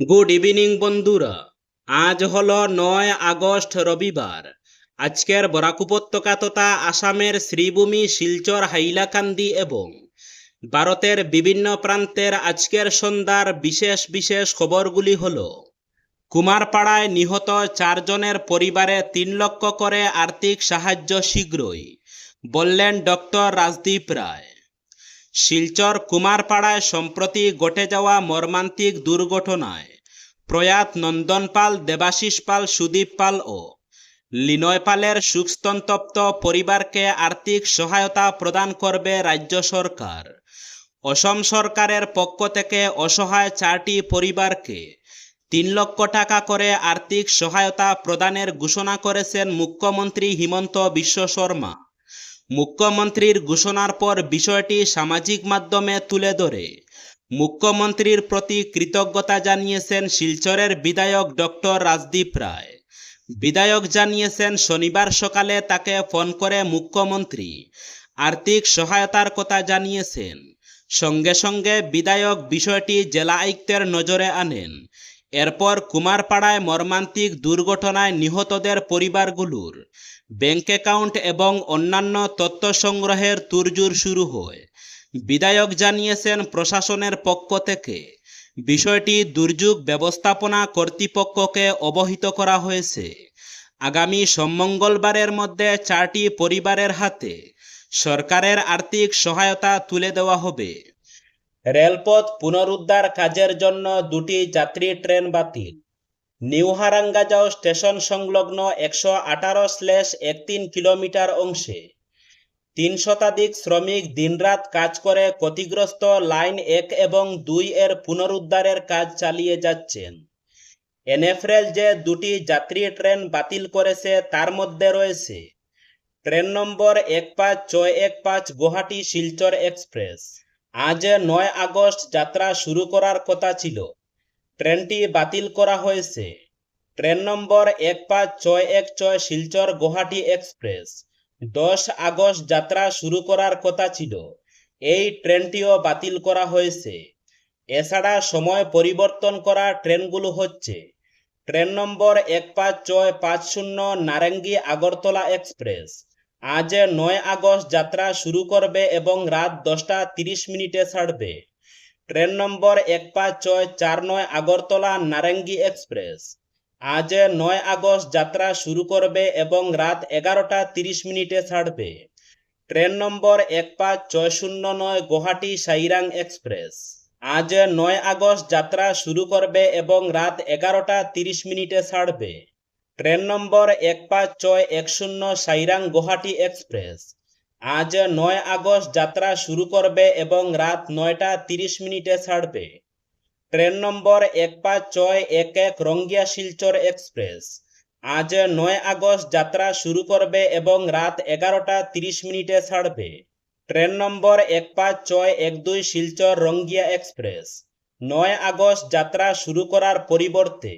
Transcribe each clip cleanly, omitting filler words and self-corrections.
Good evening বন্ধুরা। আজ হলো 9 আগস্ট রবিবার। আজকের বরাক উপত্যকা তথা আসামের শ্রীভূমি, শিলচর, হাইলাকান্দি এবং ভারতের বিভিন্ন প্রান্তের আজকের সন্ধ্যার বিশেষ বিশেষ খবরগুলি হলো: কুমারপাড়ায় নিহত 4 জনের পরিবারে 3 লক্ষ করে আর্থিক সাহায্য শীঘ্রই, বললেন ডক্টর রাজদীপ রায়। শিলচর কুমারপাড়ায় সম্প্রতি ঘটে যাওয়া মর্মান্তিক দুর্ঘটনায় প্রয়াত নন্দন পাল, দেবাশিস পাল, সুদীপ পাল ও লিনয় পালের শোকসন্তপ্ত পরিবারকে আর্থিক সহায়তা প্রদান করবে রাজ্য সরকার। অসম সরকারের পক্ষ থেকে অসহায় 4টি পরিবারকে 3 লক্ষ টাকা করে আর্থিক সহায়তা প্রদানের ঘোষণা করেছেন মুখ্যমন্ত্রী হিমন্ত বিশ্ব শর্মা। মুখ্যমন্ত্রীর ঘোষণার পর বিষয়টি সামাজিক মাধ্যমে তুলে ধরে মুখ্যমন্ত্রীর প্রতি কৃতজ্ঞতা জানিয়েছেন শিলচরের বিধায়ক ডক্টর রাজদীপ রায়। বিধায়ক জানিয়েছেন, শনিবার সকালে তাকে ফোন করে মুখ্যমন্ত্রী আর্থিক সহায়তার কথা জানিয়েছেন। সঙ্গে সঙ্গে বিধায়ক বিষয়টি জেলা আয়ুক্তের নজরে আনেন। এরপর কুমারপাড়ায় মর্মান্তিক দুর্ঘটনায় নিহতদের পরিবারগুলোর ব্যাংক অ্যাকাউন্ট এবং অন্যান্য তথ্য সংগ্রহের তোড়জোড় শুরু হয়। বিধায়ক জানিয়েছেন, প্রশাসনের পক্ষ থেকে বিষয়টি দুর্যোগ ব্যবস্থাপনা কর্তৃপক্ষকে অবহিত করা হয়েছে। আগামী মঙ্গলবারের মধ্যে 4টি পরিবারের হাতে সরকারের আর্থিক সহায়তা তুলে দেওয়া হবে। রেলপথ পুনরুদ্ধার কাজের জন্য 2টি যাত্রী ট্রেন বাতিল। নিউ হারাঙ্গাজাও স্টেশন সংলগ্ন 118/13 কিলোমিটার অংশে 3 শতাধিক শ্রমিক দিনরাত কাজ করে ক্ষতিগ্রস্ত লাইন 1 এবং 2 এর পুনরুদ্ধারের কাজ চালিয়ে যাচ্ছেন। এনএফরেল যে 2টি যাত্রী ট্রেন বাতিল করেছে তার মধ্যে রয়েছে ট্রেন নম্বর 15615 গুয়াহাটি শিলচর এক্সপ্রেস। আজ 9 আগস্ট যাত্রা শুরু করার কথা ছিল, ট্রেনটি বাতিল করা হয়েছে। ট্রেন নম্বর 15616 শিলচর গুয়াহাটি এক্সপ্রেস 10 আগস্ট যাত্রা শুরু করার কথা ছিল, এই ট্রেনটিও বাতিল করা হয়েছে। এছাড়া সময় পরিবর্তন করা ট্রেনগুলো হচ্ছে ট্রেন নম্বর 15650 নারেঙ্গি আগরতলা এক্সপ্রেস, আজ 9 আগস্ট যাত্রা শুরু করবে এবং রাত 10টা 30 মিনিটে ছাড়বে। ট্রেন নম্বর 15649 আগরতলা নারেঙ্গি এক্সপ্রেস, আজ 9 আগস্ট যাত্রা শুরু করবে এবং রাত 11টা 30 মিনিটে ছাড়বে। ট্রেন নম্বর 15609 গুয়াহাটি সাইরাং এক্সপ্রেস, আজ 9 আগস্ট যাত্রা শুরু করবে এবং রাত 11টা 30 মিনিটে ছাড়বে। ট্রেন নম্বর 15610 সাইরাং গুয়াহাটি এক্সপ্রেস, আজ 9 আগস্ট যাত্রা শুরু করবে এবং রাত 9টা 30 মিনিটে ছাড়বে। ট্রেন নম্বর 15611 রঙ্গিয়া শিলচর এক্সপ্রেস, আজ 9 আগস্ট যাত্রা শুরু করবে এবং রাত 11টা 30 মিনিটে ছাড়বে। ট্রেন নম্বর 15612 শিলচর রঙ্গিয়া এক্সপ্রেস, 9 আগস্ট যাত্রা শুরু করার পরিবর্তে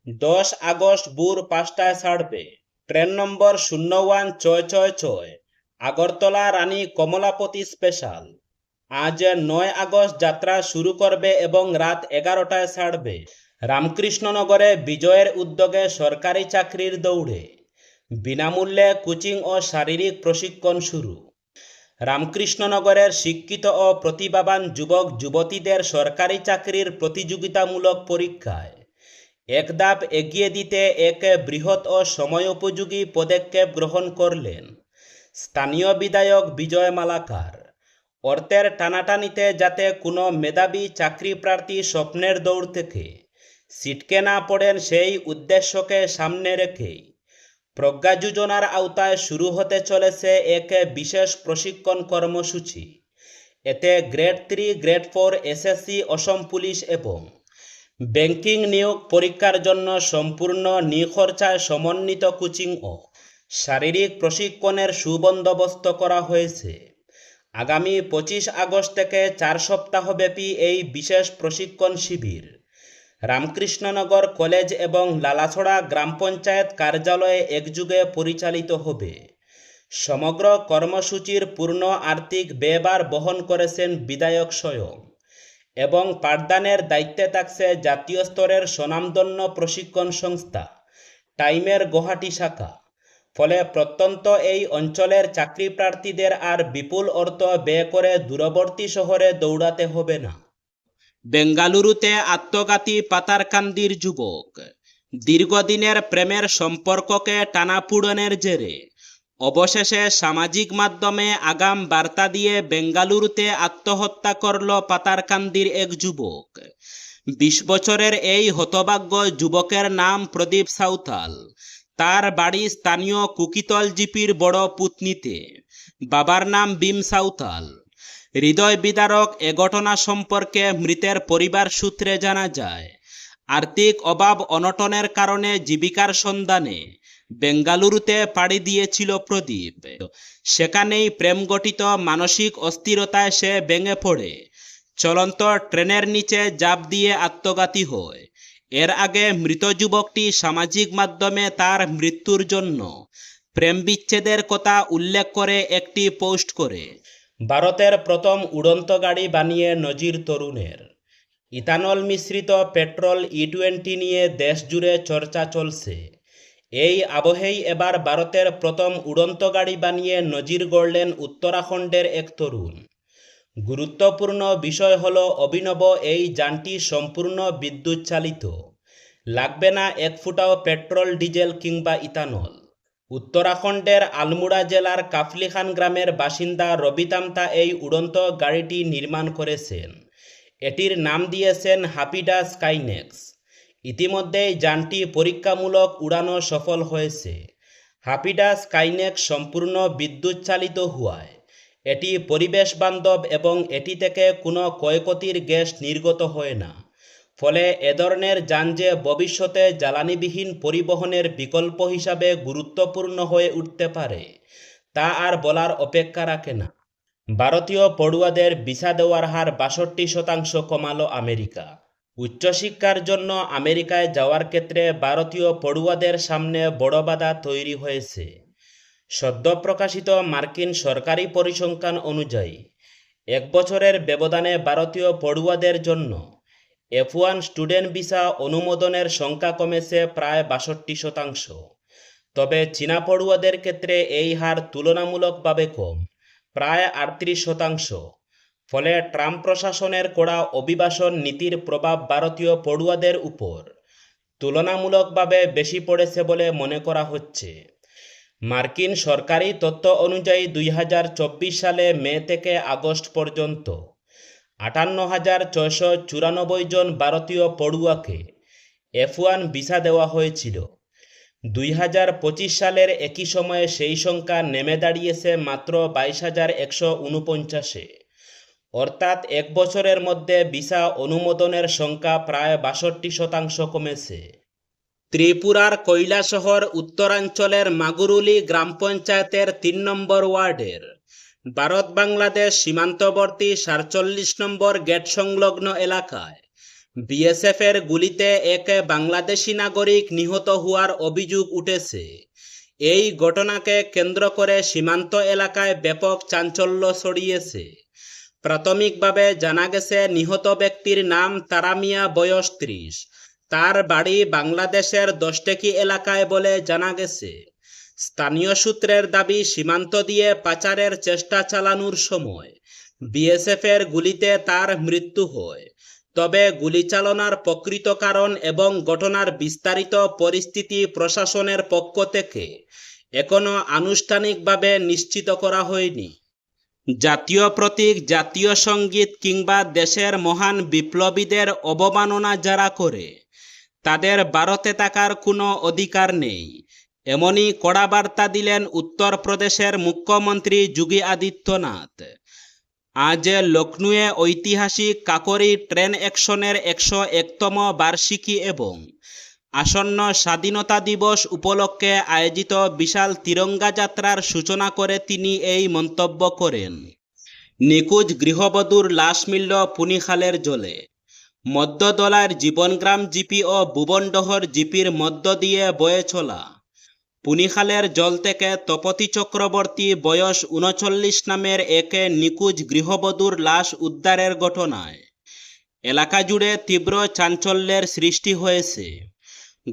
10 আগস্ট ভোর 5টায় ছাড়বে। ট্রেন নম্বর 01666 আগরতলা রানী কমলাপতি স্পেশাল, আজ 9 আগস্ট যাত্রা শুরু করবে এবং রাত 11টায় ছাড়বে। রামকৃষ্ণনগরে বিজয়ের উদ্যোগে সরকারি চাকরির দৌড়ে বিনামূল্যে কোচিং ও শারীরিক প্রশিক্ষণ শুরু। রামকৃষ্ণনগরের শিক্ষিত ও প্রতিভাবান যুবক যুবতীদের সরকারি চাকরির প্রতিযোগিতামূলক পরীক্ষায় এক ধাপ এগিয়ে দিতে এক বৃহৎ ও সময়োপযোগী পদক্ষেপ গ্রহণ করলেন স্থানীয় বিধায়ক বিজয় মালাকার। অর্থের টানাটানিতে যাতে কোনো মেধাবী চাকরি প্রার্থী স্বপ্নের দৌড় থেকে ছিটকে না পড়েন, সেই উদ্দেশ্যকে সামনে রেখেই প্রজ্ঞা যোজনার আওতায় শুরু হতে চলেছে এক বিশেষ প্রশিক্ষণ কর্মসূচি। এতে গ্রেড 3, গ্রেড 4 এসএসসি, অসম পুলিশ এবং ব্যাংকিং নিয়োগ পরীক্ষার জন্য সম্পূর্ণ নিখরচায় সমন্বিত কোচিং ও শারীরিক প্রশিক্ষণের সুবন্দোবস্ত করা হয়েছে। আগামী 25 আগস্ট থেকে 4 সপ্তাহব্যাপী এই বিশেষ প্রশিক্ষণ শিবির রামকৃষ্ণনগর কলেজ এবং লালাছড়া গ্রাম পঞ্চায়েত কার্যালয়ে একযোগে পরিচালিত হবে। সমগ্র কর্মসূচির পূর্ণ আর্থিক ব্যয়ভার বহন করেছেন বিধায়ক স্বয়ং। এবং পাঠদানের দায়িত্বে থাকছে জাতীয় স্তরের স্বনামধন্য প্রশিক্ষণ সংস্থা টাইমের গুয়াহাটি শাখা। ফলে প্রত্যন্ত এই অঞ্চলের চাকরি প্রার্থীদের আর বিপুল অর্থ ব্যয় করে দূরবর্তী শহরে দৌড়াতে হবে না। বেঙ্গালুরুতে আত্মঘাতী পাতারকান্দির যুবক। দীর্ঘদিনের প্রেমের সম্পর্ককে টানাপোড়েনের জেরে অবশেষে সামাজিক মাধ্যমে আগাম বার্তা দিয়ে বেঙ্গালুরুতে আত্মহত্যা করল পাতারকান্দির এক যুবক। ২০ বছরের এই হতভাগ্য যুবকের নাম প্রদীপ সাঁওতাল। তার বাড়ি স্থানীয় কুকিতল জিপির বড় পুতনিতে। বাবার নাম ভীম সাঁওতাল। হৃদয় বিদারক এ ঘটনা সম্পর্কে মৃতের পরিবার সূত্রে জানা যায়, আর্থিক অভাব অনটনের কারণে জীবিকার সন্ধানে বেঙ্গালুরুতে পাড়ি দিয়েছিল প্রদীপ। সেখানেই প্রেমগঠিত মানসিক অস্থিরতায় সে ভেঙে পড়ে চলন্ত ট্রেনের নিচে ঝাঁপ দিয়ে আত্মঘাতী হয়। এর আগে মৃত যুবকটি সামাজিক মাধ্যমে তার মৃত্যুর জন্য প্রেম বিচ্ছেদের কথা উল্লেখ করে একটি পোস্ট করে। ভারতের প্রথম উড়ন্ত গাড়ি বানিয়ে নজির তরুণের। ইথানল মিশ্রিত পেট্রোল E20 নিয়ে দেশ জুড়ে চর্চা চলছে। এই আবহেই এবার ভারতের প্রথম উড়ন্ত গাড়ি বানিয়ে নজির গড়লেন উত্তরাখণ্ডের এক তরুণ। গুরুত্বপূর্ণ বিষয় হলো অভিনব এই যানটি সম্পূর্ণ বিদ্যুৎ চালিত। লাগবে না এক ফুটাও পেট্রোল, ডিজেল কিংবা ইথানল। উত্তরাখণ্ডের আলমোড়া জেলার কাফলিখান গ্রামের বাসিন্দা রবি তামতা এই উড়ন্ত গাড়িটি নির্মাণ করেছেন। এটির নাম দিয়েছেন হাপিডা স্কাইনেক্স। ইতিমধ্যেই যানটি পরীক্ষামূলক উড়ানো সফল হয়েছে। হাপিডা স্কাইনেক্স সম্পূর্ণ বিদ্যুৎ চালিত হওয়ায় এটি পরিবেশ বান্ধব এবং এটি থেকে কোনো ক্ষয়ক্ষতির গ্যাস নির্গত হয় না। ফলে এ ধরনের যান যে ভবিষ্যতে জ্বালানিবিহীন পরিবহনের বিকল্প হিসাবে গুরুত্বপূর্ণ হয়ে উঠতে পারে তা আর বলার অপেক্ষা রাখে না। ভারতীয় পড়ুয়াদের ভিসা দেওয়ার হার ৬২% কমালো আমেরিকা। উচ্চশিক্ষার জন্য আমেরিকায় যাওয়ার ক্ষেত্রে ভারতীয় পড়ুয়াদের সামনে বড় বাধা তৈরি হয়েছে। সদ্য প্রকাশিত মার্কিন সরকারি পরিসংখ্যান অনুযায়ী ১ বছরের ব্যবধানে ভারতীয় পড়ুয়াদের জন্য F1 স্টুডেন্ট ভিসা অনুমোদনের সংখ্যা কমেছে প্রায় ৬২%। তবে চীনা পড়ুয়াদের ক্ষেত্রে এই হার তুলনামূলকভাবে কম, প্রায় ৩৮%। ফলে ট্রাম্প প্রশাসনের কড়া অভিবাসন নীতির প্রভাব ভারতীয় পড়ুয়াদের উপর তুলনামূলকভাবে বেশি পড়েছে বলে মনে করা হচ্ছে। মার্কিন সরকারি তথ্য অনুযায়ী ২০২৪ সালে মে থেকে আগস্ট পর্যন্ত ৫৮,৬৯৪ জন ভারতীয় পড়ুয়াকে F1 ভিসা দেওয়া হয়েছিল। ২০২৫ সালের একই সময়ে সেই সংখ্যা নেমে দাঁড়িয়েছে মাত্র ২২,১৪৯-এ। অর্থাৎ ১ বছরের মধ্যে ভিসা অনুমোদনের সংখ্যা প্রায় ৬২% কমেছে। ত্রিপুরার কৈলাসহর উত্তরাঞ্চলের মাগুরুলি গ্রাম পঞ্চায়েতের ৩ নম্বর ওয়ার্ডের ভারত বাংলাদেশ সীমান্তবর্তী ৪৭ নম্বর গেট সংলগ্ন এলাকায় বিএসএফের গুলিতে এক বাংলাদেশি নাগরিক নিহত হওয়ার অভিযোগ উঠেছে। এই ঘটনাকে কেন্দ্র করে সীমান্ত এলাকায় ব্যাপক চাঞ্চল্য ছড়িয়েছে। প্রাথমিকভাবে জানা গেছে নিহত ব্যক্তির নাম তারা মিয়া, বয়স ৩০। তার বাড়ি বাংলাদেশের দশটেকি এলাকায় বলে জানা গেছে। স্থানীয় সূত্রের দাবি, সীমান্ত দিয়ে পাচারের চেষ্টা চালানোর সময় বিএসএফের গুলিতে তার মৃত্যু হয়। তবে গুলি চালনার প্রকৃত কারণ এবং ঘটনার বিস্তারিত পরিস্থিতি প্রশাসনের পক্ষ থেকে এখনো আনুষ্ঠানিকভাবে নিশ্চিত করা হয়নি। জাতীয় প্রতীক, জাতীয় সঙ্গীত কিংবা দেশের মহান বিপ্লবীদের অবমাননা যারা করে তাদের ভারতে থাকার কোনো অধিকার নেই, এমনই কড়া বার্তা দিলেন উত্তরপ্রদেশের মুখ্যমন্ত্রী যোগী আদিত্যনাথ। আজ লখনউয়ে ঐতিহাসিক কাকোরি ট্রেন অ্যাকশনের ১০১তম বার্ষিকী এবং আসন্ন স্বাধীনতা দিবস উপলক্ষে আয়োজিত বিশাল তিরঙ্গা যাত্রার সূচনা করে তিনি এই মন্তব্য করেন। নিখোঁজ গৃহবধূর লাশ মিলল পুনিখালের জলে। মধ্যদলার জীবনগ্রাম জিপি ও ভুবনডহর জিপির মধ্য দিয়ে বয়ে চলা পুনিখালের জল থেকে তপতি চক্রবর্তী বয়স ৩৯ নামের এক নিখোঁজ গৃহবধূর লাশ উদ্ধারের ঘটনায় এলাকা জুড়ে তীব্র চাঞ্চল্যের সৃষ্টি হয়েছে।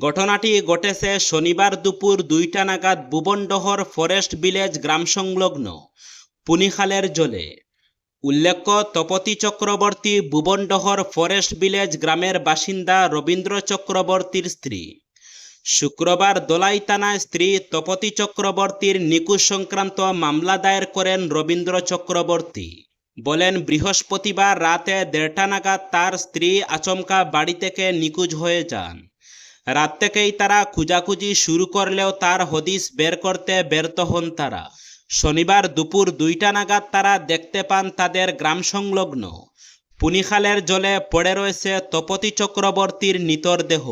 ঘটনাটি ঘটেছে শনিবার দুপুর 2টা নাগাদ ভুবনডহর ফরেস্ট ভিলেজ গ্রাম সংলগ্ন পুনিখালের জলে। উল্লেখ্য, তপতি চক্রবর্তী ভুবনডহর ফরেস্ট ভিলেজ গ্রামের বাসিন্দা রবীন্দ্র চক্রবর্তীর স্ত্রী। শুক্রবার দোলাই থানায় স্ত্রী তপতি চক্রবর্তীর নিখোঁজ সংক্রান্ত মামলা দায়ের করেন রবীন্দ্র চক্রবর্তী। বলেন, বৃহস্পতিবার রাতে 1:30 নাগাদ তার স্ত্রী আচমকা বাড়ি থেকে নিখোঁজ হয়ে যান। রাত থেকেই তারা খোঁজাখুঁজি শুরু করলেও তার হদিস বের করতে ব্যর্থ হন তারা। শনিবার দুপুর 2টা নাগাদ তারা দেখতে পান তাদের গ্রাম সংলগ্ন পুনিখালের জলে পড়ে রয়েছে তপতি চক্রবর্তীর মৃতদেহ।